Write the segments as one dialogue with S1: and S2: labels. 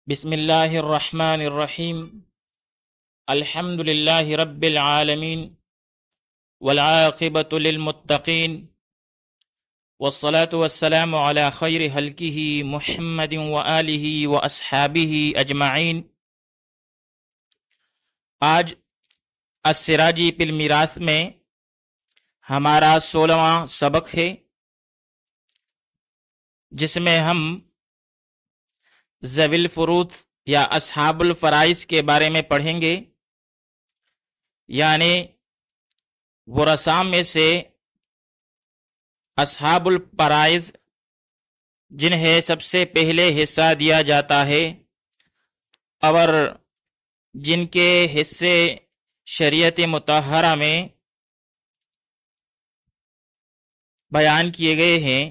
S1: بسم اللہ الرحمن الرحیم الحمد للہ رب العالمین والعاقبۃ للمتقین والصلاة والسلام علی خیر خلقہ محمد وآلہ واصحابہ اجمعین۔ آج السراجی فی المیراث میں ہمارا 16واں سبق ہے، جس میں ہم ذوی الفروض یا اصحاب الفرائض کے بارے میں پڑھیں گے، یعنی ورثاء میں سے اصحاب الفرائض جنہیں سب سے پہلے حصہ دیا جاتا ہے اور جن کے حصے شریعت مطہرہ میں بیان کیے گئے ہیں،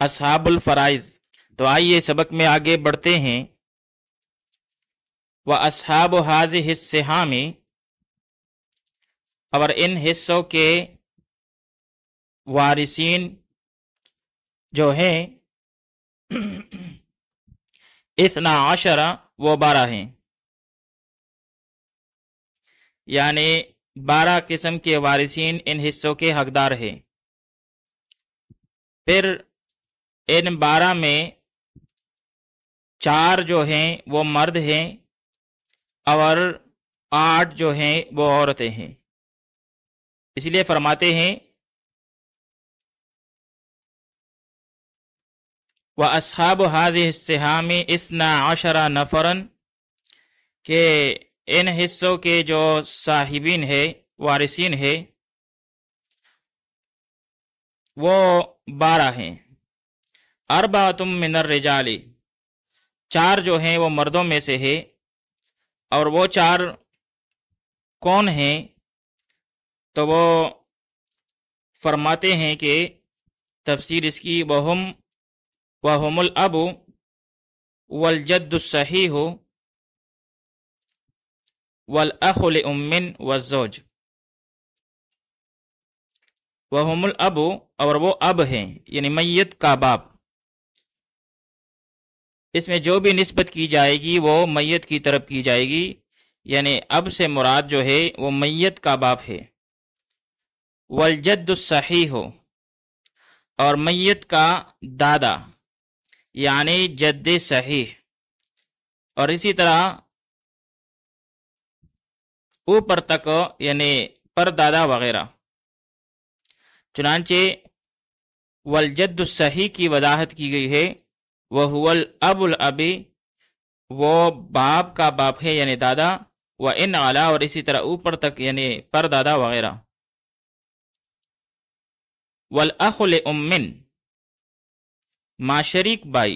S1: اصحاب الفرائض۔ تو آئیے سبق میں آگے بڑھتے ہیں۔ وَأَصْحَابُ هَٰذِهِ السِّهَامِ، اور ان حصوں کے وارثین جو ہیں 12، وہ 12 ہیں، یعنی 12 قسم کے وارثین ان حصوں کے حقدار ہیں۔ پھر ان 12 میں 4 جو ہیں وہ مرد ہیں اور 8 جو ہیں وہ عورتیں ہیں۔ اس لیے فرماتے ہیں وَأَصْحَابُ هَٰذِهِ السِّهَامِ 12 نفراً، کہ ان حصوں کے جو صاحبین ہیں، وارثین ہیں، وہ 12 ہیں۔ 4 من الرجال، 4 جو ہیں وہ مردوں میں سے ہے، اور وہ 4 کون ہیں؟ تو وہ فرماتے ہیں کہ تفسیر اس کی وَهُمُ الْأَبُ وَالْجَدُّ الصَّحِيحُ وَالْأَخُ لِأُمٍّ وَالزَّوْجُ۔ وَهُمُ الْأَبُ، اور وہ اب ہیں، یعنی میت کا باپ۔ اس میں جو بھی نسبت کی جائے گی وہ میت کی طرف کی جائے گی، یعنی اب سے مراد جو ہے وہ میت کا باپ ہے۔ والجد الصحیح، اور میت کا دادا یعنی جد صحیح، اور اسی طرح اوپر تک یعنی پر دادا وغیرہ۔ چنانچہ والجد الصحیح کی وضاحت کی گئی ہے، وَهُوَ الْأَبُ الْأَبِ، وہ باپ کا باپ ہے یعنی دادا، وَإِنْ عَلَا، اور اسی طرح اوپر تک یعنی پر دادا وغیرہ۔ وَالْأَخُ لِأُمٍّ، ماشریک بھائی،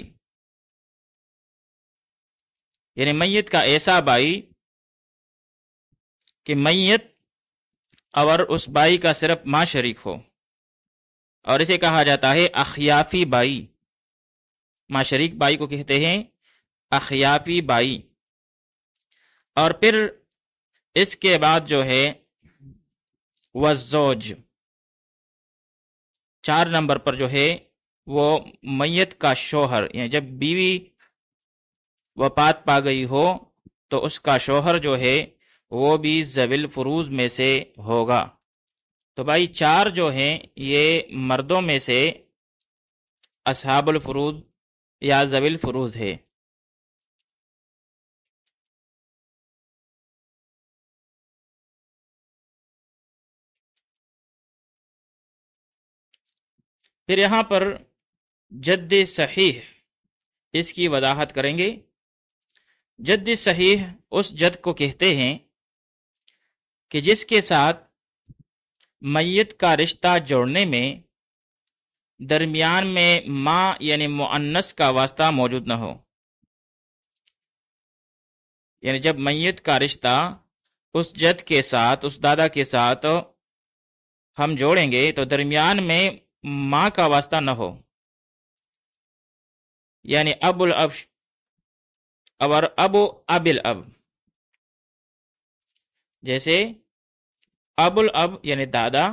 S1: یعنی میت کا ایسا بھائی کہ میت اور اس بھائی کا صرف ماں شریک ہو، اور اسے کہا جاتا ہے اخیافی بھائی۔ ماں شریک بھائی کو کہتے ہیں اخیافی بھائی۔ اور پھر اس کے بعد جو ہے والزوج، 4 نمبر پر جو ہے وہ میت کا شوہر، یعنی جب بیوی وفات پا گئی ہو تو اس کا شوہر جو ہے وہ بھی ذوی الفروض میں سے ہوگا۔ تو بھائی 4 جو ہیں یہ مردوں میں سے اصحاب الفروض یا ذوی الفروض ہے۔ پھر یہاں پر جد صحیح، اس کی وضاحت کریں گے۔ جد صحیح اس جد کو کہتے ہیں کہ جس کے ساتھ میت کا رشتہ جوڑنے میں درمیان میں ماں یعنی مؤنث کا واسطہ موجود نہ ہو، یعنی جب میت کا رشتہ اس جد کے ساتھ، اس دادا کے ساتھ ہم جوڑیں گے تو درمیان میں ماں کا واسطہ نہ ہو، یعنی اب الاب اور ابو اب الاب، جیسے ابو الاب یعنی دادا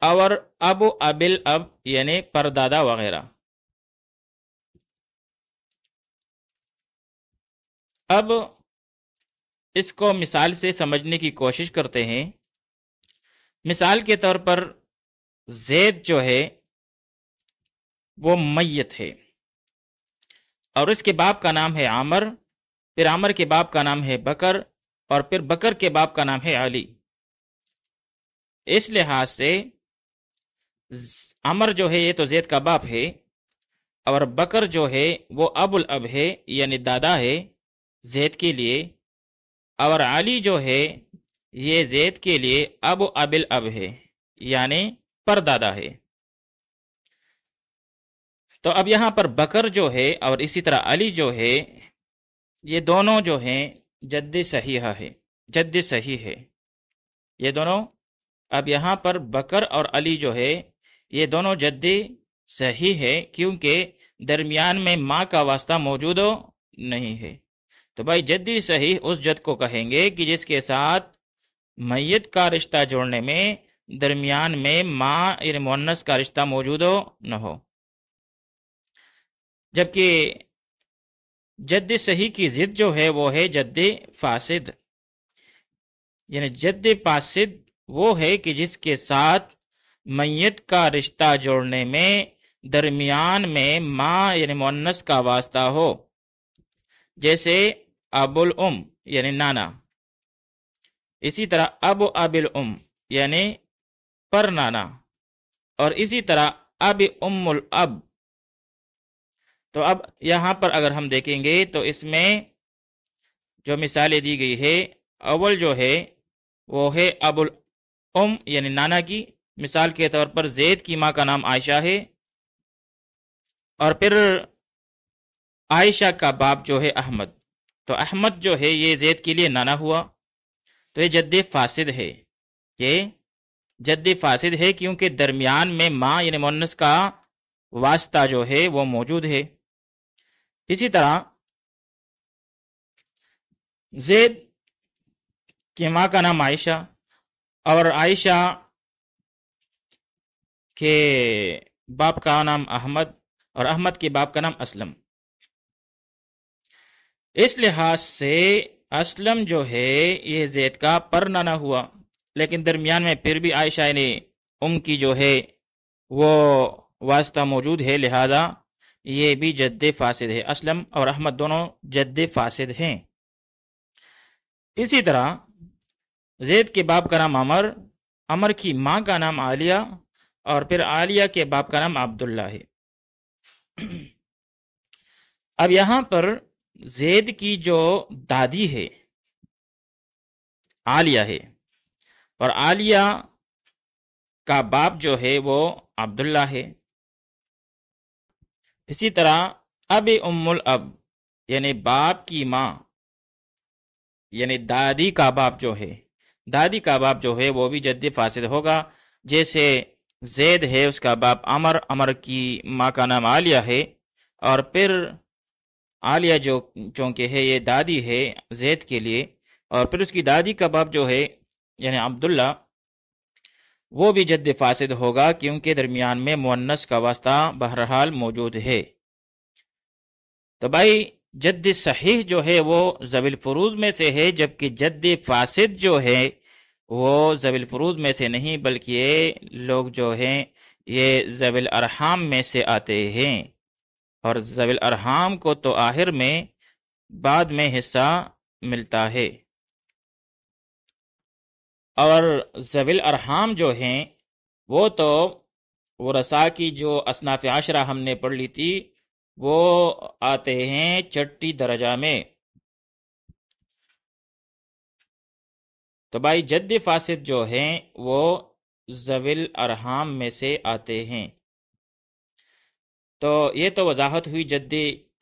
S1: اور ابو اب الاب یعنی پردادا وغیرہ۔ اب اس کو مثال سے سمجھنے کی کوشش کرتے ہیں۔ مثال کے طور پر زید جو ہے وہ میت ہے، اور اس کے باپ کا نام ہے عامر، پھر عامر کے باپ کا نام ہے بکر، اور پھر بکر کے باپ کا نام ہے علی۔ اس لحاظ سے عامر جو ہے یہ تو زید کا باپ ہے، اور بکر جو ہے وہ ابو الاب ہے، یعنی دادا ہے زید کے لیے، اور علی جو ہے یہ زید کے لیے ابو اب الاب ہے، یعنی پردادا ہے۔ تو اب یہاں پر بکر جو ہے اور اسی طرح علی جو ہے یہ دونوں جو ہیں جد صحیحہ ہے، جد صحیح ہے یہ دونوں۔ اب یہاں پر بکر اور علی جو ہے یہ دونوں جد صحیح ہے، کیونکہ درمیان میں ماں کا واسطہ موجود نہیں ہے۔ تو بھائی جدی صحیح اس جد کو کہیں گے کہ جس کے ساتھ میت کا رشتہ جوڑنے میں درمیان میں ماں یعنی مؤنث کا رشتہ موجود نہ ہو۔ جبکہ جد صحیح کی ضد جو ہے وہ ہے جد فاسد، یعنی جد فاسد وہ ہے کہ جس کے ساتھ میت کا رشتہ جوڑنے میں درمیان میں ماں یعنی مؤنث کا واسطہ ہو، جیسے ابو الام یعنی نانا، اسی طرح ابو اب الام یعنی پر نانا، اور اسی طرح اب ام الاب۔ تو اب یہاں پر اگر ہم دیکھیں گے تو اس میں جو مثالیں دی گئی ہے، اول جو ہے وہ ہے ابو الام یعنی نانا کی، مثال کے طور پر زید کی ماں کا نام عائشہ ہے، اور پھر عائشہ کا باپ جو ہے احمد، تو احمد جو ہے یہ زید کے لیے نانا ہوا، تو یہ جد فاسد ہے، یہ جد فاسد ہے کیونکہ درمیان میں ماں یعنی مؤنث کا واسطہ جو ہے وہ موجود ہے۔ اسی طرح زید کی ماں کا نام عائشہ، اور عائشہ کے باپ کا نام احمد، اور احمد کے باپ کا نام اسلم۔ اس لحاظ سے اسلم جو ہے یہ زید کا پر نانا ہوا، لیکن درمیان میں پھر بھی عائشہ یعنی ام کی جو ہے وہ واسطہ موجود ہے، لہذا یہ بھی جد فاسد ہے۔ اسلم اور احمد دونوں جد فاسد ہیں۔ اسی طرح زید کے باپ کا نام عمر، عمر کی ماں کا نام عالیہ، اور پھر عالیہ کے باپ کا نام عبداللہ ہے۔ اب یہاں پر زید کی جو دادی ہے عالیہ ہے، اور عالیہ کا باپ جو ہے وہ عبداللہ ہے۔ اسی طرح اب ام الاب یعنی باپ کی ماں یعنی دادی کا باپ جو ہے، دادی کا باپ جو ہے وہ بھی جد فاسد ہوگا، جیسے زید ہے اس کا باپ عمر، عمر کی ماں کا نام عالیہ ہے، اور پھر عالیہ جو چونکہ ہے یہ دادی ہے زید کے لیے، اور پھر اس کی دادی کا باپ جو ہے یعنی عبداللہ وہ بھی جد فاسد ہوگا، کیونکہ درمیان میں مؤنث کا واسطہ بہرحال موجود ہے۔ تو بھائی جد صحیح جو ہے وہ ذوی الفروض میں سے ہے، جبکہ جد فاسد جو ہے وہ ذوی الفروض میں سے نہیں، بلکہ یہ لوگ جو ہیں یہ ذوی الارحام میں سے آتے ہیں، اور ذوی الارحام کو تو آخر میں بعد میں حصہ ملتا ہے۔ اور ذوی الارحام جو ہیں وہ تو ورثاء کی جو اصناف عشرہ ہم نے پڑھ لی تھی وہ آتے ہیں چھٹی درجہ میں۔ تو بھائی جد فاسد جو ہیں وہ ذوی الارحام میں سے آتے ہیں۔ تو یہ تو وضاحت ہوئی جد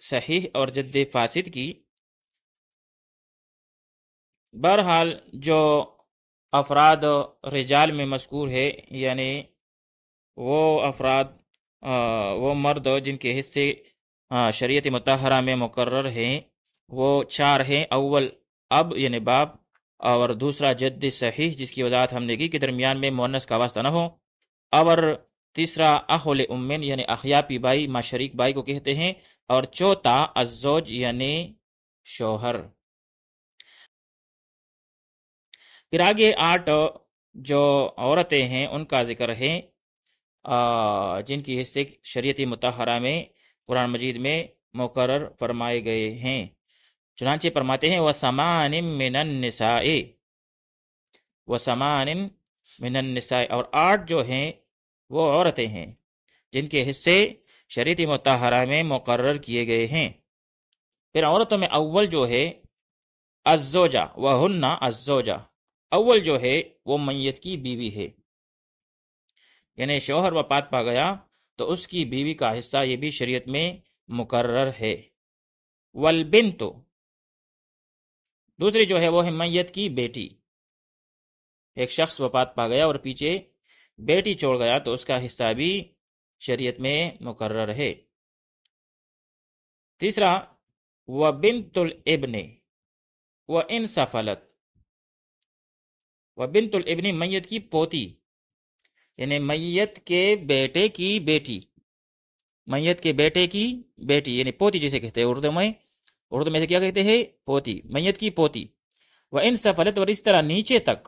S1: صحیح اور جد فاسد کی۔ بہرحال جو افراد رجال میں مذکور ہے، یعنی وہ افراد وہ مرد جن کے حصے شریعت مطہرہ میں مقرر ہیں وہ 4 ہیں۔ اول اب یعنی باپ، اور دوسرا جد صحیح جس کی وضاحت ہم نے کی کہ درمیان میں مؤنث کا واسطہ نہ ہو، اور تیسرا اخ لامن یعنی اخیاپی بھائی، ماں شریک بھائی کو کہتے ہیں، اور چوتھا الزوج یعنی شوہر۔ پھر آگے 8 جو عورتیں ہیں ان کا ذکر ہے، جن کی حصے شریعت مطہرہ میں قرآن مجید میں مقرر فرمائے گئے ہیں۔ چنانچہ فرماتے ہیں وَثَمَانٍ مِّنَ النِّسَاءِ، وَثَمَانٍ مِّنَ النِّسَاءِ، اور 8 جو ہیں وہ عورتیں ہیں جن کے حصے شریعت مطہرہ میں مقرر کیے گئے ہیں۔ پھر عورتوں میں اول جو ہے الزوجہ وہن الزوجہ، اول جو ہے وہ میت کی بیوی ہے، یعنی شوہر وفات پا گیا تو اس کی بیوی کا حصہ یہ بھی شریعت میں مقرر ہے۔ والبنت، دوسری جو ہے وہ ہے میت کی بیٹی، ایک شخص وفات پا گیا اور پیچھے بیٹی چھوڑ گیا تو اس کا حصہ بھی شریعت میں مقرر ہے۔ تیسرا وبنت الابن وان سفلت، وبنت الابن میت کی پوتی، یعنی میت کے بیٹے کی بیٹی، میت کے بیٹے کی بیٹی یعنی پوتی جسے کہتے ہیں اردو میں سے کیا کہتے ہیں؟ پوتی، میت کی پوتی۔ وان سفلت، اور اس طرح نیچے تک،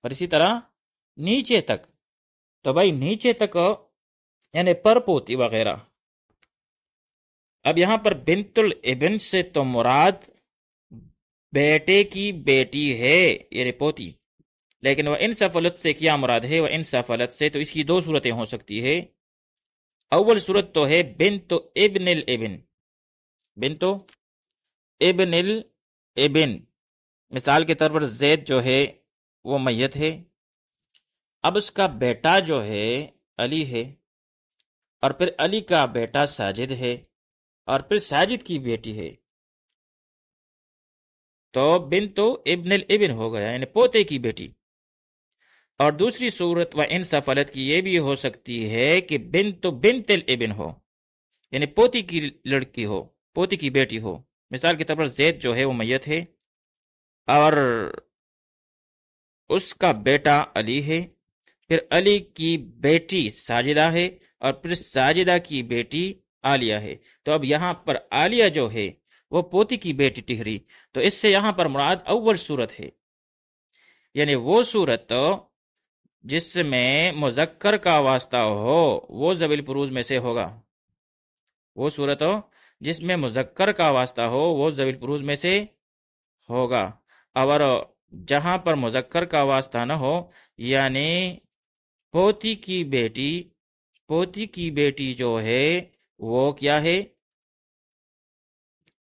S1: اور اسی طرح نیچے تک، تو بھائی نیچے تک یعنی پر پوتی وغیرہ۔ اب یہاں پر بنت الابن سے تو مراد بیٹے کی بیٹی ہے یعنی پوتی، لیکن وہ انسفلت سے کیا مراد ہے؟ وہ انسفلت سے تو اس کی 2 صورتیں ہو سکتی ہے۔ اول صورت تو ہے بنت ابن الابن، بنت ابن الابن، مثال کے طور پر زید جو ہے وہ میت ہے، اب اس کا بیٹا جو ہے علی ہے، اور پھر علی کا بیٹا ساجد ہے، اور پھر ساجد کی بیٹی ہے، تو بنت ابن الابن ہو گیا یعنی پوتے کی بیٹی۔ اور دوسری صورت و انسفلت کی یہ بھی ہو سکتی ہے کہ بنت الابن ہو، یعنی پوتی کی لڑکی ہو، پوتی کی بیٹی ہو، مثال کے طور پر زید جو ہے وہ میت ہے اور اس کا بیٹا علی ہے، پھر علی کی بیٹی ساجدہ ہے، اور پھر ساجدہ کی بیٹی عالیہ ہے، تو اب یہاں پر عالیہ جو ہے وہ پوتی کی بیٹی ٹھہری، تو اس سے یہاں پر مراد اول صورت ہے، یعنی وہ صورت جس میں مذکر کا واسطہ ہو وہ ذوی الفروض میں سے ہوگا، وہ صورت جس میں مذکر کا واسطہ ہو وہ ذوی الفروض میں سے ہوگا، اور جہاں پر مذکر کا واسطہ نہ ہو یعنی پوتی کی بیٹی جو ہے وہ کیا ہے؟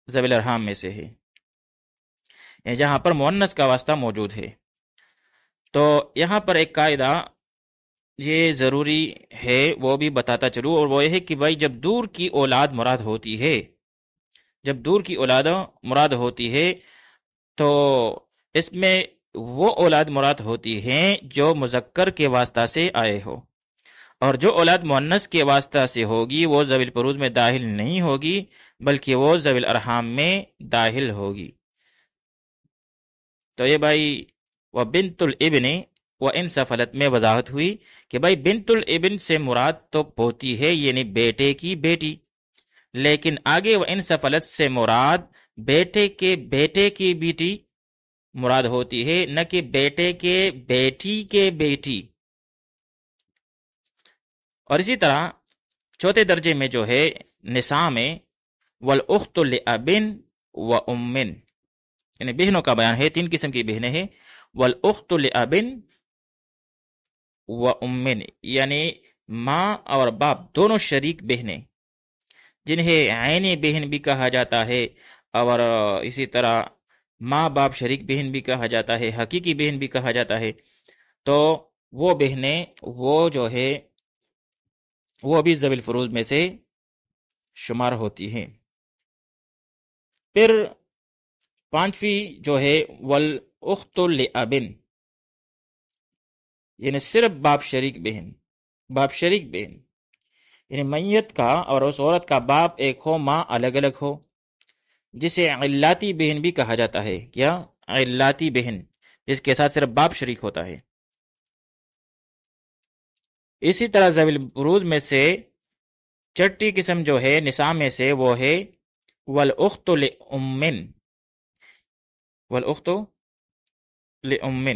S1: ذوی الارحام میں سے ہے، یعنی جہاں پر مؤنث کا واسطہ موجود ہے۔ تو یہاں پر ایک قاعدہ یہ ضروری ہے وہ بھی بتاتا چلوں، اور وہ یہ ہے کہ بھائی جب دور کی اولاد مراد ہوتی ہے، جب دور کی اولاد مراد ہوتی ہے تو اس میں وہ اولاد مراد ہوتی ہیں جو مذکر کے واسطہ سے آئے ہو، اور جو اولاد مؤنث کے واسطہ سے ہوگی وہ ذوی الفروض میں داخل نہیں ہوگی بلکہ وہ ذوی الارحام میں داخل ہوگی۔ تو یہ بھائی وہ بنت الابن و ان سفلت میں وضاحت ہوئی کہ بھائی بنت الابن سے مراد تو پوتی ہے یعنی بیٹے کی بیٹی، لیکن آگے وہ ان سفلت سے مراد بیٹے کے بیٹے کی بیٹی مراد ہوتی ہے، نہ کہ بیٹے کے بیٹی کے بیٹی۔ اور اسی طرح چوتھے درجے میں جو ہے نساء میں والاخت لأب و امن، یعنی بہنوں کا بیان ہے، 3 قسم کی بہنیں ہیں، والاخت لأب و امن، یعنی ماں اور باپ دونوں شریک بہنیں، جنہیں عینی بہن بھی کہا جاتا ہے، اور اسی طرح ماں باپ شریک بہن بھی کہا جاتا ہے، حقیقی بہن بھی کہا جاتا ہے، تو وہ بہنیں وہ جو ہے وہ بھی ذوی الفروض میں سے شمار ہوتی ہیں۔ پھر 5ویں جو ہے والاخت لأب، یعنی صرف باپ شریک بہن، باپ شریک بہن، یعنی میت کا اور اس عورت کا باپ ایک ہو، ماں الگ الگ ہو، جسے علاتی بہن بھی کہا جاتا ہے۔ کیا؟ علاتی بہن، جس کے ساتھ صرف باپ شریک ہوتا ہے۔ اسی طرح ذوی الفروض میں سے 6ٹھی قسم جو ہے نساء میں سے وہ ہے والاخت لأم، والاخت لأم،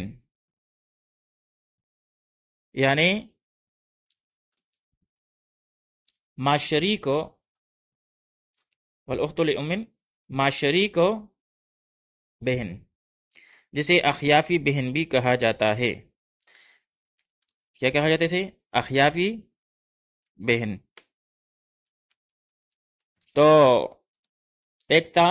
S1: یعنی ما شریک والأخت لأم ما شریک بہن، جسے اخیافی بہن بھی کہا جاتا ہے۔ کیا کہا جاتا ہے اسے؟ اخیافی بہن۔ تو ایک تھا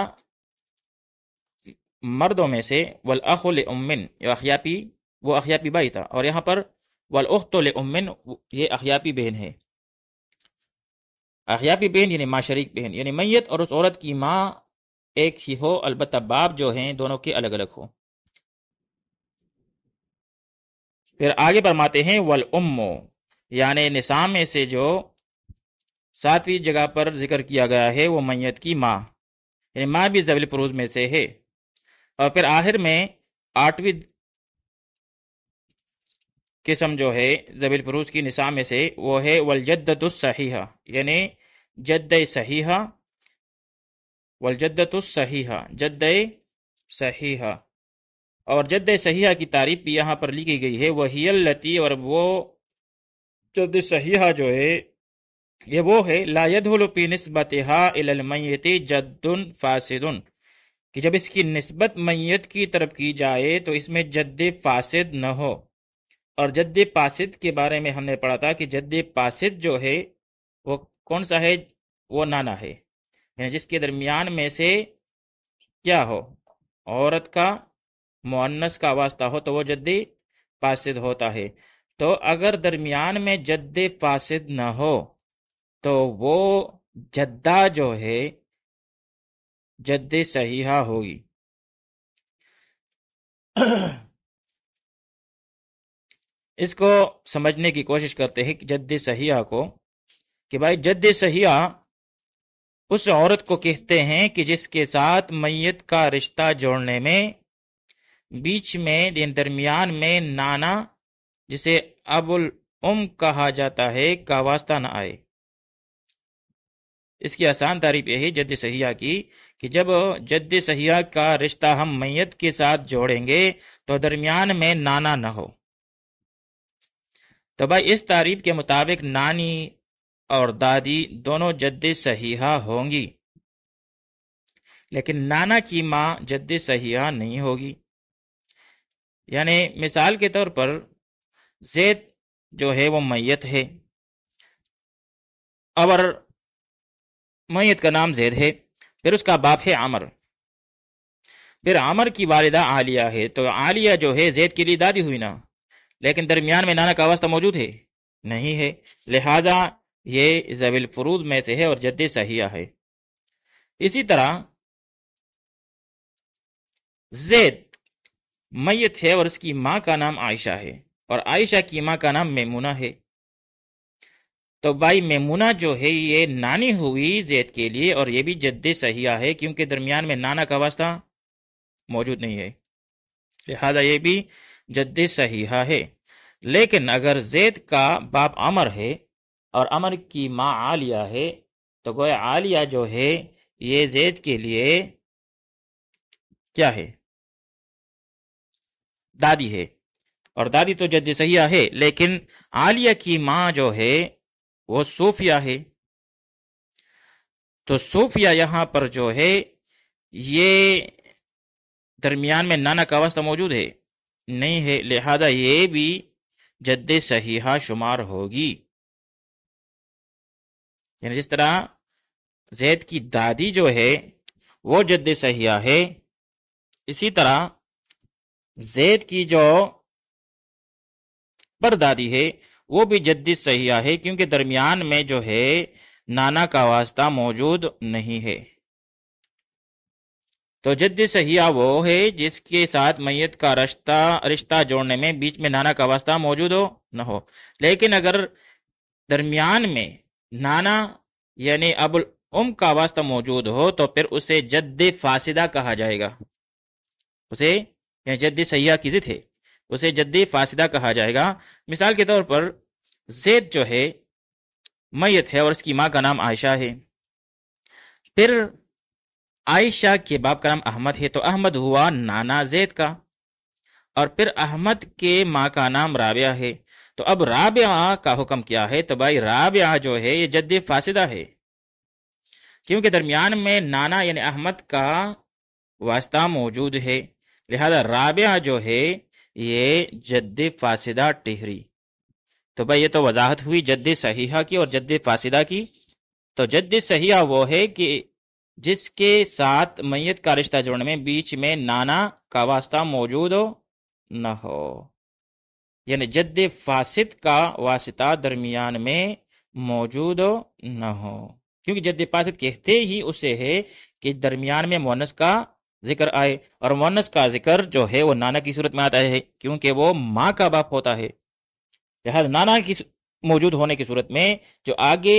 S1: مردوں میں سے والأخ لأم، یہ اخیافی، وہ اخیافی بھائی تھا، اور یہاں پر والأخت لأم یہ اخیافی بہن ہے۔ اخیافی بہن یعنی ماں شریک بہن، یعنی میت اور اس عورت کی ماں ایک ہی ہو، البتہ باپ جو ہیں دونوں کے الگ الگ ہو۔ پھر آگے فرماتے ہیں والام، یعنی نساء میں سے جو 7ویں جگہ پر ذکر کیا گیا ہے وہ میت کی ماں، یعنی ماں بھی ذوی الفروض میں سے ہے۔ اور پھر آخر میں 8ویں قسم جو ہے ذوی الفروض کی نساء میں سے وہ ہے والجدۃ الصحیحہ، یعنی جد صحیحہ، والجدۃ الصحیحہ، جد صحیحہ۔ اور جد صحیحہ کی تعریف بھی یہاں پر لکھی گئی ہے، وہی التی، اور وہ جد صحیحہ جو ہے یہ وہ ہے لا يدخل في نسبتها الى المیت جد فاسد، کہ جب اس کی نسبت میت کی طرف کی جائے تو اس میں جد فاسد نہ ہو۔ اور جد فاسد کے بارے میں ہم نے پڑھا تھا کہ جد فاسد جو ہے وہ کون سا ہے؟ وہ نانا ہے، یعنی جس کے درمیان میں سے کیا ہو، عورت کا مؤنث کا واسطہ ہو تو وہ جد فاسد ہوتا ہے۔ تو اگر درمیان میں جد فاسد نہ ہو تو وہ جدہ جو ہے جد صحیحہ ہوگی۔ اس کو سمجھنے کی کوشش کرتے ہیں کہ جد صحیحہ کو، کہ بھائی جد صحیحہ اس عورت کو کہتے ہیں کہ جس کے ساتھ میت کا رشتہ جوڑنے میں بیچ میں درمیان میں نانا، جسے ابو الام کہا جاتا ہے، کا واسطہ نہ آئے۔ اس کی آسان تعریف یہ ہے جد صحیحہ کی کہ جب جد صحیحہ کا رشتہ ہم میت کے ساتھ جوڑیں گے تو درمیان میں نانا نہ ہو۔ تو بھائی اس تعریف کے مطابق نانی اور دادی دونوں جد صحیحہ ہوں گی، لیکن نانا کی ماں جد صحیحہ نہیں ہوگی۔ یعنی مثال کے طور پر زید جو ہے وہ میت ہے، اور میت کا نام زید ہے، پھر اس کا باپ ہے عامر، پھر عامر کی والدہ عالیہ ہے، تو عالیہ جو ہے زید کے لیے دادی ہوئی نا، لیکن درمیان میں نانا کا واسطہ موجود ہے نہیں ہے، لہذا یہ ذوی الفروض میں سے ہے اور جد صحیحہ ہے۔ اسی طرح زید میت ہے اور اس کی ماں کا نام عائشہ ہے، اور عائشہ کی ماں کا نام میمونہ ہے، تو بھائی میمونہ جو ہے یہ نانی ہوئی زید کے لیے، اور یہ بھی جد صحیحہ ہے کیونکہ درمیان میں نانا کا واسطہ موجود نہیں ہے، لہذا یہ بھی جد صحیحہ ہے۔ لیکن اگر زید کا باپ عمر ہے اور عمر کی ماں عالیہ ہے تو گویا عالیہ جو ہے یہ زید کے لیے کیا ہے؟ دادی ہے، اور دادی تو جد صحیحہ ہے، لیکن عالیہ کی ماں جو ہے وہ صوفیہ ہے، تو صوفیہ یہاں پر جو ہے یہ درمیان میں نانا کا واسطہ موجود ہے نہیں ہے، لہذا یہ بھی جد صحیحہ شمار ہوگی۔ یعنی جس طرح زید کی دادی جو ہے وہ جد صحیحہ ہے، اسی طرح زید کی جو پردادی ہے وہ بھی جد صحیحہ ہے کیونکہ درمیان میں جو ہے نانا کا واسطہ موجود نہیں ہے۔ تو جد صحیحہ وہ ہے جس کے ساتھ میت کا رشتہ جوڑنے میں بیچ میں نانا کا واسطہ موجود ہو نہ ہو، لیکن اگر درمیان میں نانا یعنی ابو الام کا واسطہ موجود ہو تو پھر اسے جد فاسدہ کہا جائے گا، اسے یعنی جد صحیحہ کی ضد ہے، اسے جد فاسدہ کہا جائے گا۔ مثال کے طور پر زید جو ہے میت ہے اور اس کی ماں کا نام عائشہ ہے، پھر عائشہ کے باپ کا نام احمد ہے، تو احمد ہوا نانا زید کا، اور پھر احمد کے ماں کا نام رابعہ ہے، تو اب رابعہ کا حکم کیا ہے؟ تو بھائی رابعہ جو ہے یہ جد فاسدہ ہے، کیونکہ درمیان میں نانا یعنی احمد کا واسطہ موجود ہے، لہذا رابعہ جو ہے یہ جد فاسدہ ٹہری۔ تو بھائی یہ تو وضاحت ہوئی جد صحیحہ کی اور جد فاسدہ کی۔ تو جد صحیحہ وہ ہے کہ جس کے ساتھ میت کا رشتہ جوڑنے میں بیچ میں نانا کا واسطہ موجود ہو نہ ہو، یعنی جد فاسد کا واسطہ درمیان میں موجود ہو نہ ہو، کیونکہ جد فاسد کہتے ہی اسے ہے کہ درمیان میں مؤنث کا ذکر آئے، اور مؤنث کا ذکر جو ہے وہ نانا کی صورت میں آتا ہے کیونکہ وہ ماں کا باپ ہوتا ہے، لہذا نانا کی موجود ہونے کی صورت میں جو آگے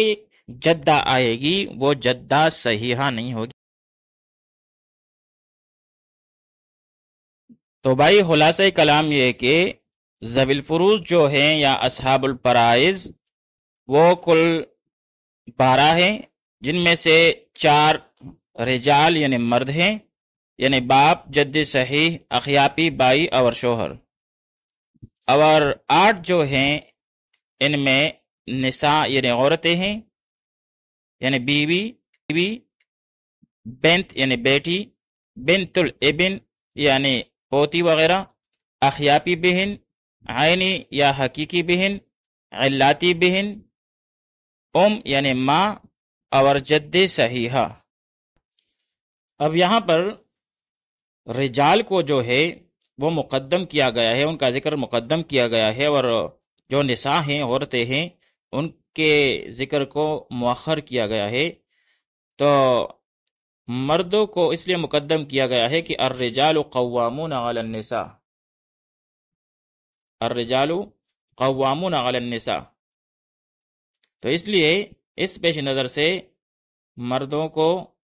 S1: جدہ آئے گی وہ جدہ صحیحہ نہیں ہوگی۔ تو بھائی خلاصہ کلام یہ کہ ذوی الفروض جو ہیں یا اصحاب الفرائض وہ کل 12 ہیں، جن میں سے 4 رجال یعنی مرد ہیں، یعنی باپ، جد صحیح، اخیاپی، بائی اور شوہر، اور 8 جو ہیں ان میں نساء یعنی عورتیں ہیں، یعنی بیوی، بنت یعنی بیٹی، بنت الابن یعنی پوتی وغیرہ، اخیاپی بہن، عینی یا حقیقی بہن، علاتی بہن، یعنی ماں، اور جد صحیحہ۔ اب یہاں پر رجال کو جو ہے وہ مقدم کیا گیا ہے، ان کا ذکر مقدم کیا گیا ہے، اور جو نساء ہیں، عورتیں ہیں، ان کے ذکر کو مؤخر کیا گیا ہے۔ تو مردوں کو اس لیے مقدم کیا گیا ہے کہ الرجال قوامون علی النساء، الرجال قوامون علی النساء، تو اس لیے اس پیش نظر سے مردوں کو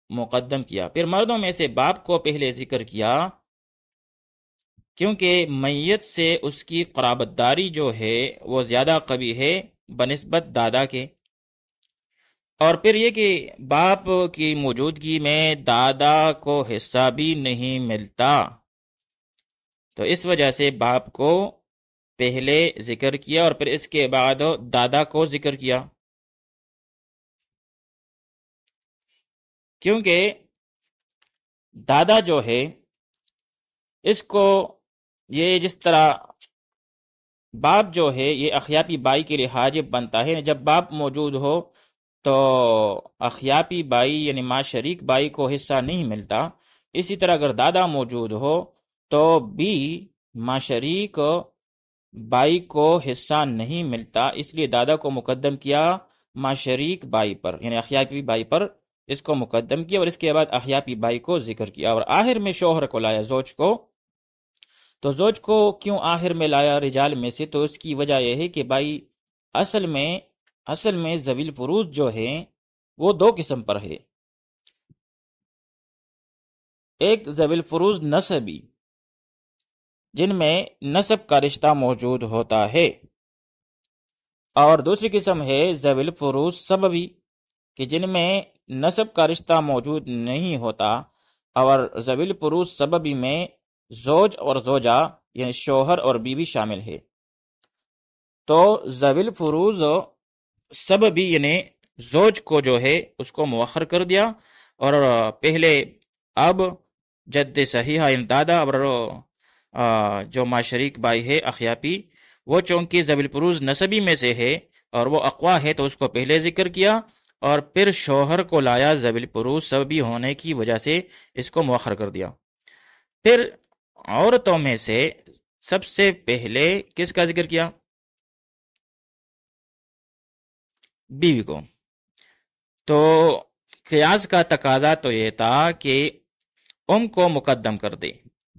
S1: مقدم کیا۔ پھر مردوں میں سے باپ کو پہلے ذکر کیا کیونکہ میت سے اس کی قرابت داری جو ہے وہ زیادہ قوی ہے بنسبت دادا کے، اور پھر یہ کہ باپ کی موجودگی میں دادا کو حصہ بھی نہیں ملتا، تو اس وجہ سے باپ کو پہلے ذکر کیا اور پھر اس کے بعد دادا کو ذکر کیا، کیونکہ دادا جو ہے اس کو یہ جس طرح باپ جو ہے یہ اخیاپی بائی کے لیے حاجب بنتا ہے، جب باپ موجود ہو تو اخیاپی بائی یعنی ماں شریک بائی کو حصہ نہیں ملتا، اسی طرح اگر دادا موجود ہو تو بھی ماں شریک بائی کو حصہ نہیں ملتا، اس لیے دادا کو مقدم کیا ماں شریک بائی پر، یعنی اخیاپی بائی پر اس کو مقدم کیا، اور اس کے بعد اخیاپی بائی کو ذکر کیا، اور آخر میں شوہر کو لایا، زوج کو۔ تو زوج کو کیوں آخر میں لایا رجال میں سے؟ تو اس کی وجہ یہ ہے کہ بھائی اصل میں ذوی الفروض جو ہیں وہ 2 قسم پر ہے، ایک ذوی الفروض نسبی جن میں نسب کا رشتہ موجود ہوتا ہے، اور دوسری قسم ہے ذوی الفروض سببی کہ جن میں نسب کا رشتہ موجود نہیں ہوتا، اور ذوی الفروض سببی میں زوج اور زوجہ یعنی شوہر اور بیوی شامل ہے۔ تو ذوی الفروض سببی یعنی زوج کو جو ہے اس کو مؤخر کر دیا، اور پہلے اب جد صحیحہ یعنی دادا اور جو ماں شریک بائی ہے اخیاپی، وہ چونکہ ذوی الفروض نسبی میں سے ہے اور وہ اقوا ہے تو اس کو پہلے ذکر کیا، اور پھر شوہر کو لایا ذوی الفروض سببی ہونے کی وجہ سے اس کو مؤخر کر دیا۔ پھر عورتوں میں سے سب سے پہلے کس کا ذکر کیا؟ بیوی کو۔ تو قیاس کا تقاضا تو یہ تھا کہ کو مقدم کر دے،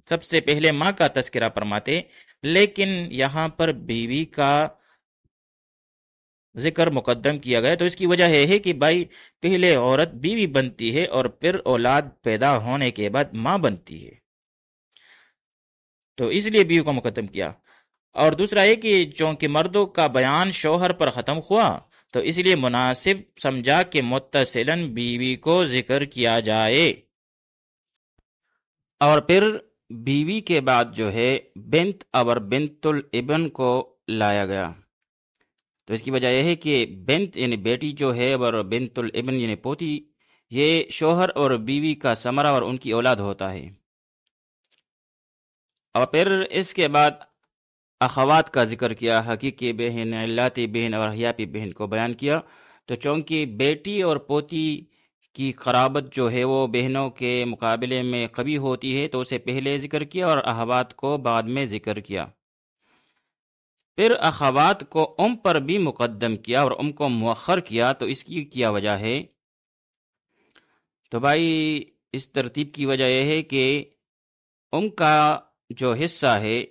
S1: سب سے پہلے ماں کا تذکرہ فرماتے، لیکن یہاں پر بیوی کا ذکر مقدم کیا گیا، تو اس کی وجہ یہ ہے کہ بھائی پہلے عورت بیوی بنتی ہے اور پھر اولاد پیدا ہونے کے بعد ماں بنتی ہے، تو اس لیے بیوی کو مقدم کیا۔ اور دوسرا یہ کہ چونکہ مردوں کا بیان شوہر پر ختم ہوا تو اس لیے مناسب سمجھا کہ متصلاً بیوی کو ذکر کیا جائے، اور پھر بیوی کے بعد جو ہے بنت اور بنت الابن کو لایا گیا، تو اس کی وجہ یہ ہے کہ بنت یعنی بیٹی جو ہے اور بنت الابن یعنی پوتی، یہ شوہر اور بیوی کا ثمرہ اور ان کی اولاد ہوتا ہے۔ اور پھر اس کے بعد اخوات کا ذکر کیا، حقیقی بہن، علاتی بہن اور حیاپی بہن کو بیان کیا۔ تو چونکہ بیٹی اور پوتی کی قرابت جو ہے وہ بہنوں کے مقابلے میں قوی ہوتی ہے، تو اسے پہلے ذکر کیا اور اخوات کو بعد میں ذکر کیا۔ پھر اخوات کو پر بھی مقدم کیا اور کو مؤخر کیا، تو اس کی کیا وجہ ہے؟ تو بھائی اس ترتیب کی وجہ یہ ہے کہ کا جو حصہ ہے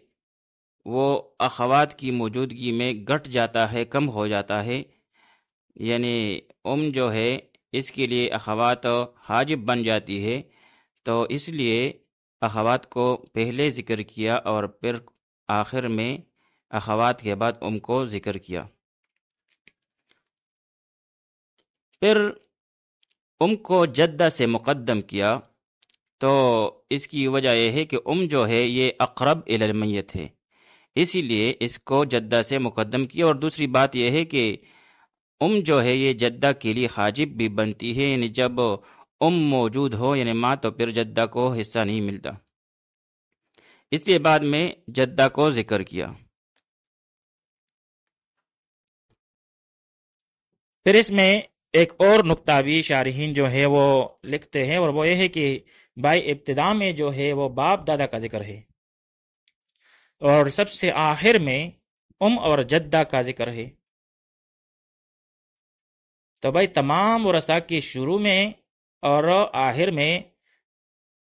S1: وہ اخوات کی موجودگی میں گھٹ جاتا ہے، کم ہو جاتا ہے، یعنی جو ہے اس کے لیے اخوات حاجب بن جاتی ہے، تو اس لیے اخوات کو پہلے ذکر کیا اور پھر آخر میں اخوات کے بعد کو ذکر کیا۔ پھر کو جدہ سے مقدم کیا، تو اس کی وجہ یہ ہے کہ جو ہے یہ اقرب الی المیت ہے، اسی لیے اس کو جدہ سے مقدم کیا۔ اور دوسری بات یہ ہے کہ جو ہے یہ جدہ کے لیے حاجب بھی بنتی ہے، یعنی جب موجود ہو یعنی ماں، تو پھر جدہ کو حصہ نہیں ملتا، اس لیے بعد میں جدہ کو ذکر کیا۔ پھر اس میں ایک اور نقطہ بھی شارحین جو ہے وہ لکھتے ہیں، اور وہ یہ ہے کہ بائی ابتدا میں جو ہے وہ باپ دادا کا ذکر ہے، اور سب سے آخر میں اور جدہ کا ذکر ہے۔ تو بھائی تمام ورثاء کی شروع میں اور آخر میں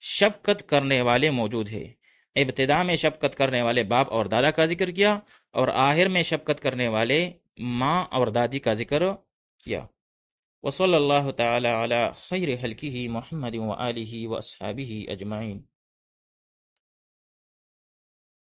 S1: شفقت کرنے والے موجود ہیں۔ ابتدا میں شفقت کرنے والے باپ اور دادا کا ذکر کیا، اور آخر میں شفقت کرنے والے ماں اور دادی کا ذکر کیا۔ وصلی اللہ تعالی علی خیر خلقہ محمد وآلہ واصحابہ اجمعین۔